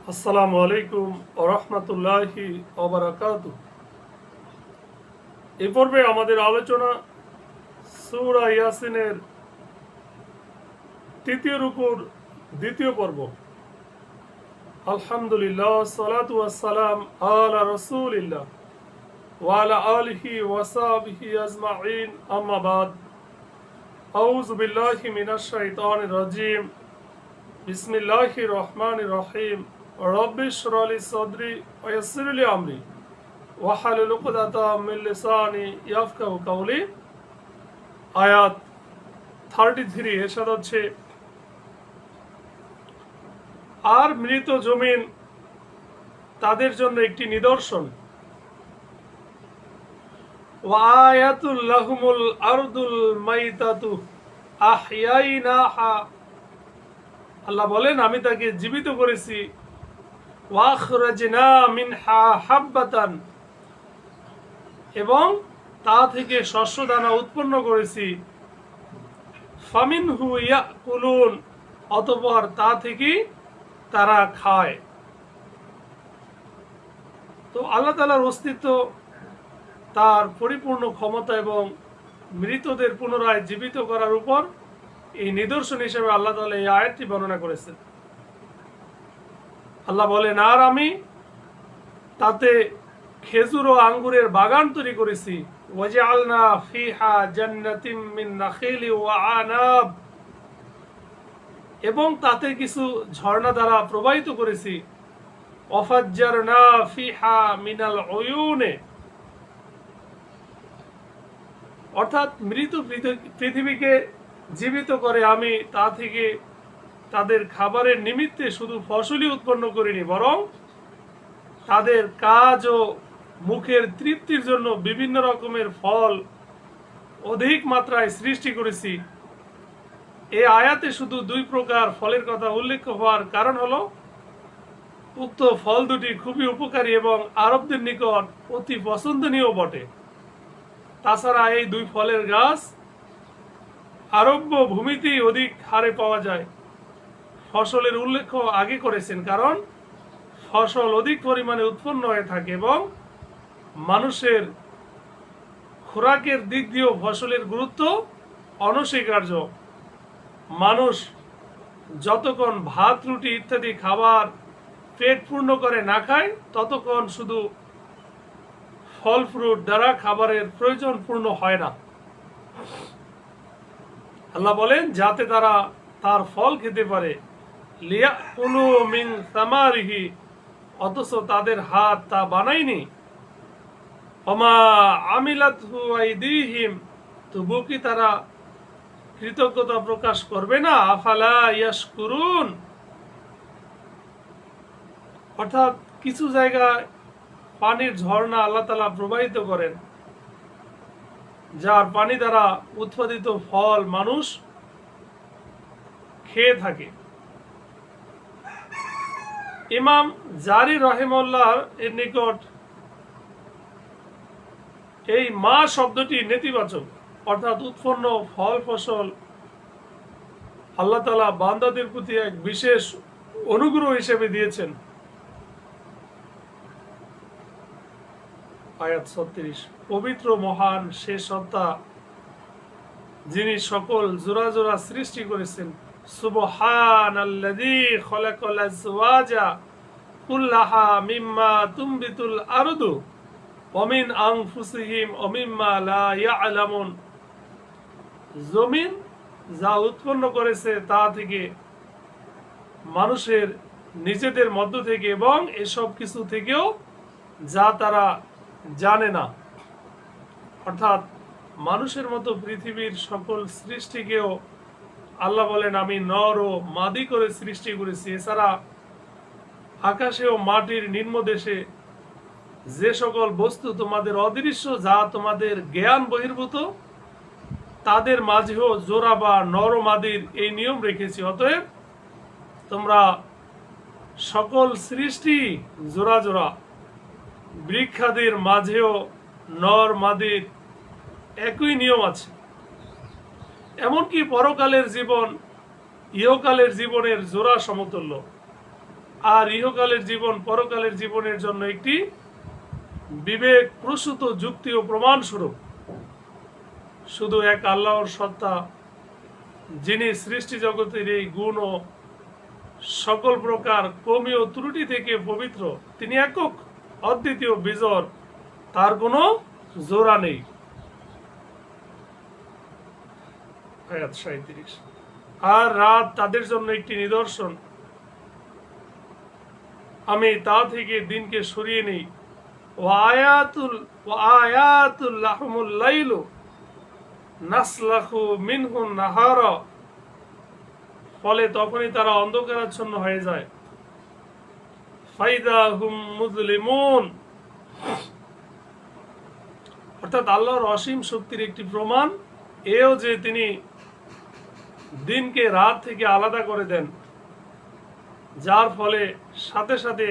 আসসালামু আলাইকুম ওয়া রাহমাতুল্লাহি ওয়া বারাকাতুহু। এই পর্বে আমাদের আলোচনা সূরা ইয়াসিনের তৃতীয় রুকুর দ্বিতীয় পর্ব। আলহামদুলিল্লাহ সালাতু ওয়াসসালাম আলা রাসূলিল্লাহ ওয়া আলা আলিহি ওয়া সাহবিহি আজমাইন, আম্মা বাদ। আউযু বিল্লাহি মিনাশ শাইতানির রাজীম। বিসমিল্লাহির রহমানির রহিম। রব্বিশ ইশরাহ লি সাদরি ওয়া ইয়াসসির লি আমরি ওয়াহলুল উকদাতাম মিন লিসানি ইয়াফকাহু কাওলি। আয়াত 33 এরশাদ হচ্ছে, আর মৃত জমিন তাদের জন্য একটি নিদর্শন। ওয়া আয়াতুল লাহুমুল আরদুল মাইতাতু আহইয়াইনাহা। আল্লাহ বলেন, আমি তাকে জীবিত করেছি। ওয়া আখরাজনা মিনহা হাব্বাতান, এবং তা থেকে শস্য দানা উৎপন্ন করেছি। ফামিনহু ইয়াকুলুন, অতঃপর তা থেকে তারা খায়। তো আল্লাহ তাআলার অস্তিত্ব, তার পরিপূর্ণ ক্ষমতা এবং মৃতদের পুনরায় জীবিত করার উপর এই নিদর্শন হিসেবে আল্লাহ তাআলা এই আয়াতটি বর্ণনা করেছেন। আল্লাহ বলেন, আর আমি তাতে খেজুর ও আঙ্গুরের বাগান তৈরি করেছি। ওয়াজআলনা ফিহা জান্নাতিম মিন নাখিলি ওয়া আনাব, এবং তাতে কিছু ঝর্ণা দ্বারা প্রবাহিত করেছি। ওয়াফাজ্জারনা ফিহা মিনাল উয়ুনে, অর্থাৎ মৃত পৃথিবীকে জীবিত করে আমি তা থেকে তাদের খাবারের নিমিত্তে শুধু ফসলই উৎপন্ন করিনি, বরং তাদের কাজ ও মুখের তৃপ্তির জন্য বিভিন্ন রকমের ফল অধিক মাত্রায় সৃষ্টি করেছি। এই আয়াতে শুধু দুই প্রকার ফলের কথা উল্লেখ হওয়ার কারণ হলো, উক্ত ফল দুটি খুবই উপকারী এবং আরবদের নিকট অতি পছন্দনীয় বটে। তাছাড়া এই দুই ফলের গাছ আরব্য ভূমিতেই অধিক হারে পাওয়া যায়। ফসলের উল্লেখ আগে করেছেন, কারণ ফসল অধিক পরিমাণে উৎপন্ন হয়ে থাকে এবং মানুষের খোরাকের দিক দিয়েও ফসলের গুরুত্ব অনস্বীকার্য। মানুষ যতক্ষণ ভাত রুটি ইত্যাদি খাবার পেট পূর্ণ করে না খায়, ততক্ষণ শুধু ফল ফ্রুট দ্বারা খাবারের প্রয়োজন পূর্ণ হয় না। আল্লাহ বলেন, যাতে তারা তার ফল খেতে পারে। লিয়াকুলু মিন সামারিহি, অথচ তাদের হাত তা বানায়নি। ওমা আমিলাতহু আইদিহিম, তবুও কি তারা কৃতজ্ঞতা প্রকাশ করবে না? আফালা ইয়াশকুরুন, অর্থাৎ কিছু জায়গায় পানির ঝর্ণা আল্লাহ তাআলা প্রবাহিত করেন, যার পানি দ্বারা উৎপাদিত ফল মানুষ খেয়ে থাকে। ইমাম জারি রহিমাহুল্লাহ এর নিকট এই মা শব্দটি নেতিবাচক, অর্থাৎ উৎপন্ন ফল ফসল আল্লাহ তাআলা বান্দাদের প্রতি এক বিশেষ অনুগ্রহ হিসেবে দিয়েছেন। আয়াত 36, পবিত্র মহান সে সত্তা, যিনি সকল জোড়া জোড়া সৃষ্টি করেছেন। সুবহানাল্লাযী খালাকাল আজওয়াজা কুল্লাহা মিম্মা তুমবিতুল আরদু ওয়া মিন আনফুসিহিম ওয়া মিম্মা লা ইয়ালামুন, জমিন যা উৎপন্ন করেছে তা থেকে, মানুষের নিজেদের মধ্য থেকে, এবং এসব কিছু থেকেও যা তারা জানে না। অর্থাৎ মানুষের মতো পৃথিবীর সকল সৃষ্টিকেও আল্লাহ বলেন, আমি নর ও মাদি করে সৃষ্টি করেছি। এছাড়া আকাশে ও মাটির নিম্নদেশে যে সকল বস্তু তোমাদের অদৃশ্য, যা তোমাদের জ্ঞান বহির্ভূত, তাদের মাঝেও জোড়া বা নর ও মাদির এই নিয়ম রেখেছি। অতএব তোমরা সকল সৃষ্টি জোড়া জোড়া। বৃক্ষাদির মাঝেও নর মাদির একই নিয়ম আছে। এমনকি পরকালের জীবন ইহকালের জীবনের জোড়া সমতুল্য। আর ইহকালের জীবন পরকালের জীবনের জন্য একটি বিবেক প্রসূত যুক্তি ও প্রমাণ স্বরূপ। শুধু এক আল্লাহর সত্তা, যিনি সৃষ্টি জগতের এই গুণ ও সকল প্রকার কমি ও ত্রুটি থেকে পবিত্র, তিনি একক, অদ্বিতীয়, বিজর, তার কোনো জোড়া নেই। আয়াত 37। আর রাত তাদের জন্য একটি নিদর্শন, আমি তা থেকে দিনকে সরিয়ে নেই। ওয়ায়াতুল লাহমুল লাইলু নাসলাখু মিনহু নাহারা, ফলে তখনই তারা অন্ধকারাচ্ছন্ন হয়ে যায়। ফাইদা হুম মুজলিমুন, অর্থাৎ আল্লাহর অসীম শক্তির একটি প্রমাণ এও যে তিনি দিনকে রাত থেকে আলাদা করে দেন, যার ফলে সাথে সাথে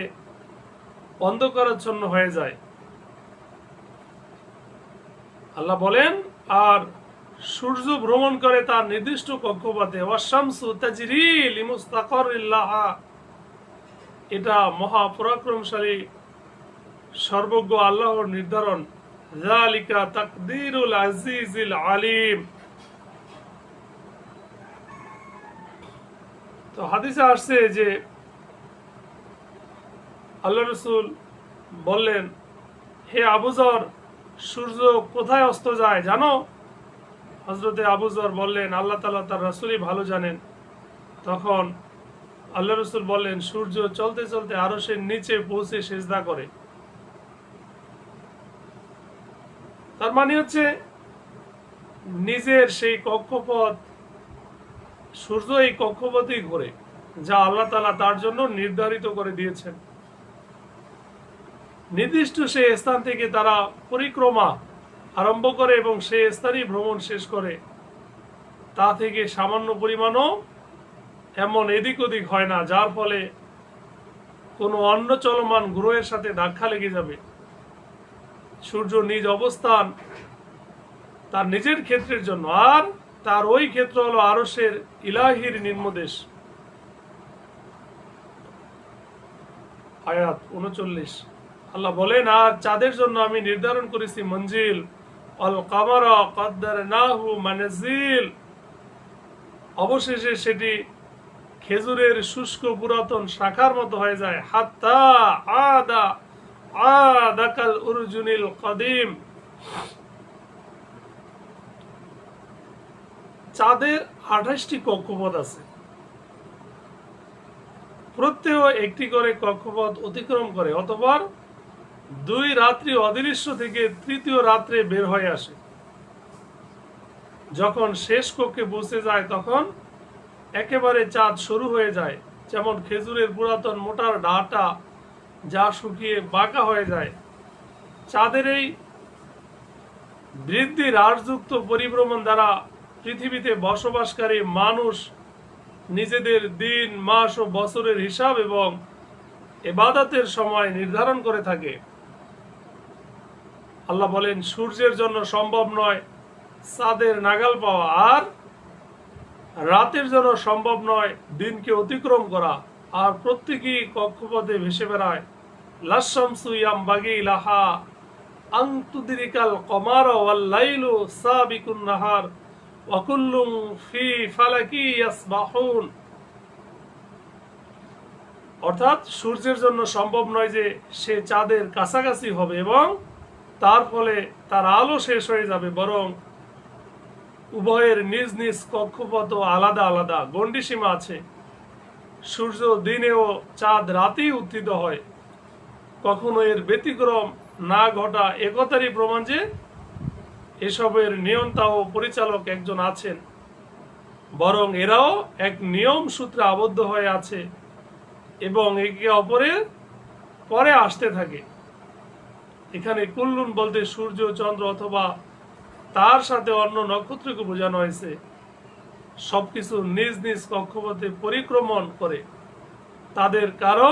অন্ধকারাচ্ছন্ন হয়ে যায়। আল্লাহ বলেন, আর সূর্য ভ্রমণ করে তার নির্দিষ্ট কক্ষপথে, ওয়াশ-শামসু তাজরি লিমুস্তাকাররিল লাহা, এটা মহাপরাক্রমশালী সর্বজ্ঞ আল্লাহর নির্ধারণ। যালিকা তাকদীরুল আজিজিল আলিম। তো হাদিসে আসছে যে আল্লাহ রাসূল বললেন, হে আবু যর, সূর্য কোথায় অস্ত যায় জানো? হযরতে আবু যর বললেন, আল্লাহ তাআলা তার রাসূলই ভালো জানেন। তখন আল্লাহ রাসূল বললেন, সূর্য চলতে চলতে আরশের নিচে পৌঁছে সিজদা করে। তার মানে হচ্ছে নিজের সেই কক্ষপথ, সূর্য এই কক্ষপথেই ঘোরে যা আল্লাহ তাআলা তার জন্য নির্ধারিত করে দিয়েছেন। নির্দিষ্ট সেই স্থান থেকে তারা পরিক্রমা আরম্ভ করে এবং সেই স্থানই ভ্রমণ শেষ করে। তা থেকে সামান্য পরিমাণও এমন এদিক ওদিক হয় না যার ফলে কোনো অন্য চলমান গ্রহের সাথে ধাক্কা লেগে যাবে। সূর্য নিজ অবস্থান তার নিজের ক্ষেত্রের জন্য, আর তার ওই ক্ষেত্র হলো আরশের ইলাহির নিম্নদেশ। আয়াত 39। আল্লাহ বলেন, আর চাঁদের জন্য আমি নির্ধারণ করেছি মঞ্জিল, আল কামারা কাদ্দারনাহু মানাজিল, অবশেষে সেটি খেজুরের শুষ্ক পুরাতন শাখার মতো হয়ে যায়। হাত্তা আদাকাল উরজুনিল কাদিম। চাঁদের 28টি কক্ষপথ আছে, প্রত্যেক একটি করে কক্ষপথ অতিক্রম করে, অতঃপর 2 রাত্রি অদৃশ্য থেকে তৃতীয় রাত্রে বের হয়ে আসে। যখন শেষ কক্ষে পৌঁছে যায় তখন একেবারে চাঁদ শুরু হয়ে যায়, যেমন খেজুরের পুরাতন মোটার ডাঁটা যা শুকিয়ে বাঁকা হয়ে যায়। চাঁদের এই বৃদ্ধি হ্রাসযুক্ত পরিভ্রমণ দ্বারা পৃথিবীতে বসবাসকারী মানুষ নিজেদের দিন, মাস ও বছরের হিসাব এবং ইবাদতের সময় নির্ধারণ করে থাকে। আল্লাহ বলেন, সূর্যের জন্য সম্ভব নয় চাঁদের নাগাল পাওয়া, আর রাতের জন্য সম্ভব নয় দিনকে অতিক্রম করা, আর প্রত্যেকই কক্ষপথে ভেসে বেড়ায়। লাশ-শামসু ইয়ামবাগি লাহা আন তুদরিকাল কমারা ওয়াল লাইলু সাবিকুন নাহার ওয়া কুল্লুম ফি ফালাকি ইয়াসবাহুন। অর্থাৎ সূর্যের জন্য সম্ভব নয় যে সে চাঁদের কাছাকাছি হবে এবং তার ফলে তার আলো শেষ হয়ে যাবে, বরং উভয়ের নিজ নিজ কক্ষপথ আলাদা আলাদা গণ্ডিসীমা আছে। সূর্য দিনে ও চাঁদ রাতেই উত্থিত হয়, কখনো এর ব্যতিক্রম না ঘটা একথারই প্রমাণ যে এসবের নিয়ন্তা ও পরিচালক একজন আছেন, বরং এরাও এক নিয়ম সূত্রে আবদ্ধ হয়ে আছে এবং একে অপরের পরে আসতে থাকে। এখানে কুল্লুন বলতে সূর্য, চন্দ্র অথবা তার সাথে অন্য নক্ষত্রকে বোঝানো হয়েছে। সবকিছু নিজ নিজ কক্ষপথে পরিক্রমণ করে, তাদের কারো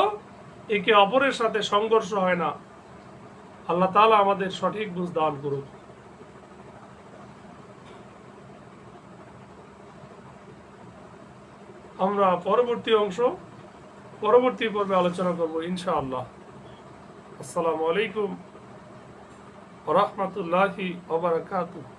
একে অপরের সাথে সংঘর্ষ হয় না। আল্লাহ তাআলা আমাদের সঠিক বুঝ দান করুন। আমরা পরবর্তী অংশ পরবর্তী পর্বে আলোচনা করব ইনশাআল্লাহ। আসসালামু আলাইকুম ওয়া রাহমাতুল্লাহি ওয়া বারাকাতুহু।